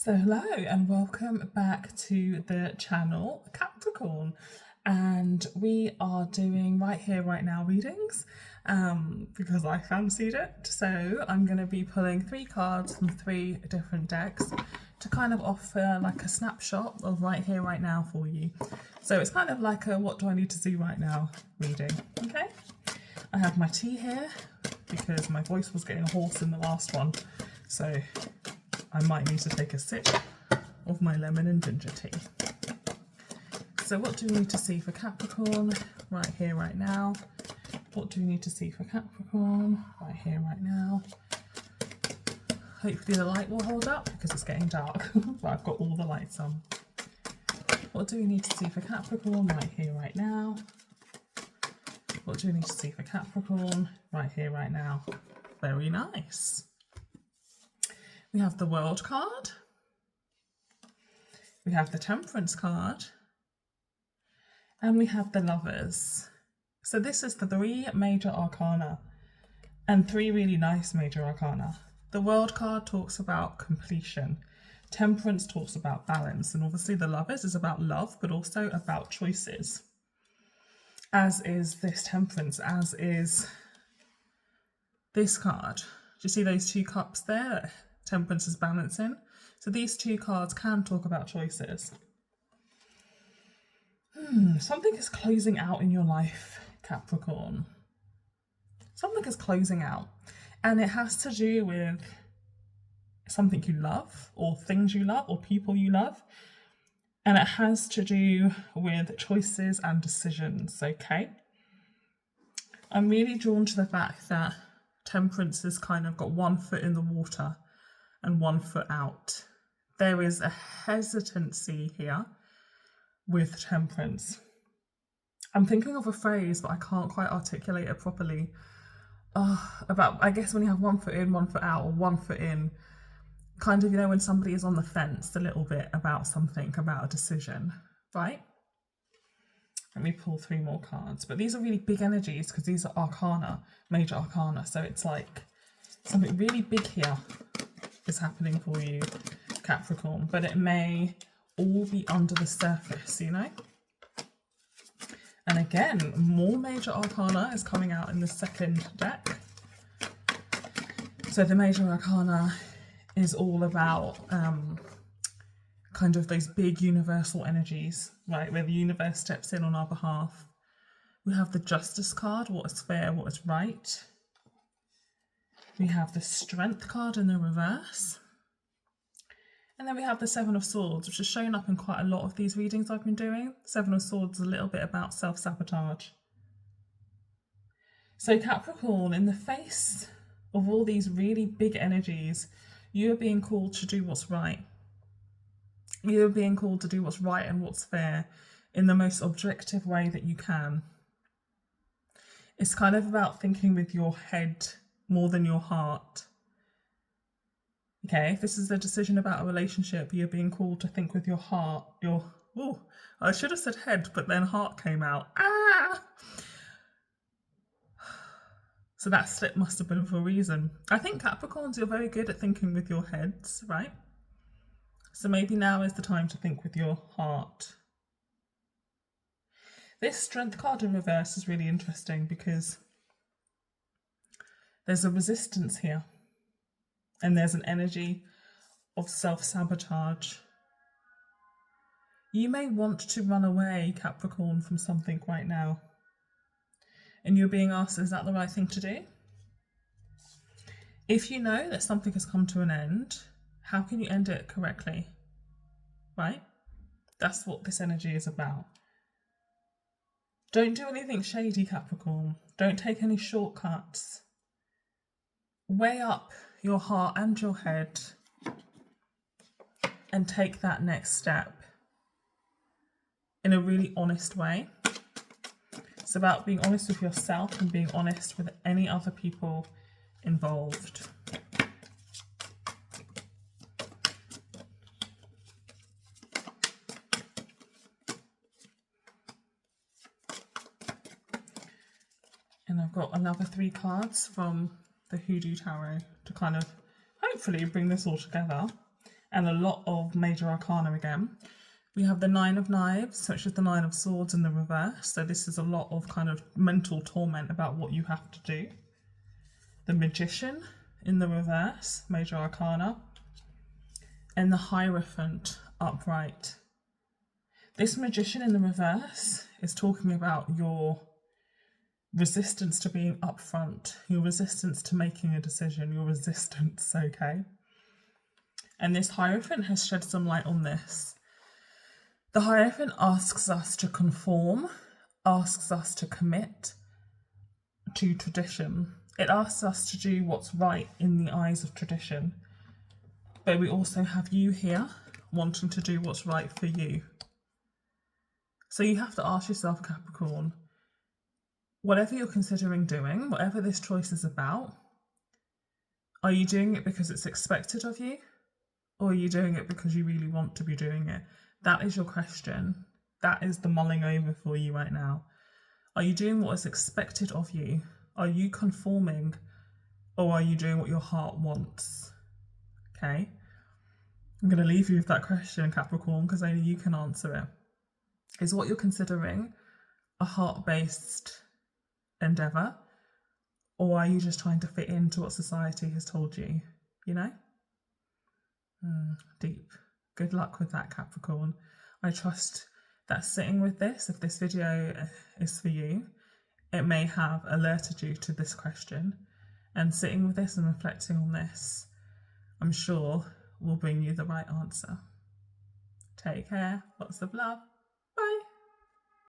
So hello and welcome back to the channel Capricorn, and we are doing right here right now readings because I fancied it. So I'm going to be pulling 3 cards from 3 different decks to kind of offer like a snapshot of right here right now for you. So it's kind of like a what do I need to see right now reading. Okay, I have my tea here because my voice was getting hoarse in the last one, so I might need to take a sip of my lemon and ginger tea. So what do we need to see for Capricorn right here, right now? What do we need to see for Capricorn right here, right now? Hopefully the light will hold up because it's getting dark, but I've got all the lights on. What do we need to see for Capricorn right here, right now? What do we need to see for Capricorn right here, right now? Very nice. We have the World card, we have the Temperance card, and we have the Lovers. So this is the 3 major arcana and 3 really nice major arcana. The World card talks about completion, Temperance talks about balance, and obviously the Lovers is about love but also about choices, as is this Temperance, as is this card. Do you see those 2 cups there? Temperance is balancing. So these 2 cards can talk about choices. Something is closing out in your life, Capricorn. Something is closing out. And it has to do with something you love, or things you love, or people you love. And it has to do with choices and decisions, okay? I'm really drawn to the fact that Temperance has kind of got 1 foot in the water and 1 foot out. There is a hesitancy here with Temperance. I'm thinking of a phrase, but I can't quite articulate it properly. About, I guess, when you have 1 foot in, 1 foot out, or 1 foot in, kind of, you know, when somebody is on the fence a little bit about something, about a decision, right? Let me pull 3 more cards. But these are really big energies because these are arcana, major arcana. So it's like something really big here is happening for you, Capricorn, but it may all be under the surface, you know? And again, more major arcana is coming out in the second deck. So the major arcana is all about kind of those big universal energies, right, where the universe steps in on our behalf. We have the Justice card, what is fair, what is right. We have the Strength card in the reverse. And then we have the 7 of Swords, which has shown up in quite a lot of these readings I've been doing. 7 of Swords is a little bit about self-sabotage. So Capricorn, in the face of all these really big energies, you are being called to do what's right. You are being called to do what's right and what's fair in the most objective way that you can. It's kind of about thinking with your head more than your heart. Okay, if this is a decision about a relationship, you're being called to think with your heart. I should have said head, but then heart came out. So that slip must have been for a reason. I think Capricorns, you're very good at thinking with your heads, right? So maybe now is the time to think with your heart. This Strength card in reverse is really interesting because there's a resistance here, and there's an energy of self-sabotage. You may want to run away, Capricorn, from something right now. And you're being asked, is that the right thing to do? If you know that something has come to an end, how can you end it correctly? Right? That's what this energy is about. Don't do anything shady, Capricorn. Don't take any shortcuts. Weigh up your heart and your head and take that next step in a really honest way. It's about being honest with yourself and being honest with any other people involved. And I've got another 3 cards from the Hoodoo Tarot to kind of hopefully bring this all together. and a lot of major arcana again. We have the Nine of Knives, which is the Nine of Swords in the reverse. So this is a lot of kind of mental torment about what you have to do. The Magician in the reverse, major arcana. And the Hierophant upright. This Magician in the reverse is talking about your resistance to being upfront, your resistance to making a decision, your resistance, okay? And this Hierophant has shed some light on this. The Hierophant asks us to conform, asks us to commit to tradition. It asks us to do what's right in the eyes of tradition. But we also have you here wanting to do what's right for you. So you have to ask yourself, Capricorn, whatever you're considering doing, whatever this choice is about, are you doing it because it's expected of you? Or are you doing it because you really want to be doing it? That is your question. That is the mulling over for you right now. Are you doing what is expected of you? Are you conforming? Or are you doing what your heart wants? Okay? I'm going to leave you with that question, Capricorn, because only you can answer it. Is what you're considering a heart-based endeavour? Or are you just trying to fit into what society has told you? You know? Deep. Good luck with that, Capricorn. I trust that sitting with this, if this video is for you, it may have alerted you to this question. And sitting with this and reflecting on this, I'm sure will bring you the right answer. Take care. Lots of love.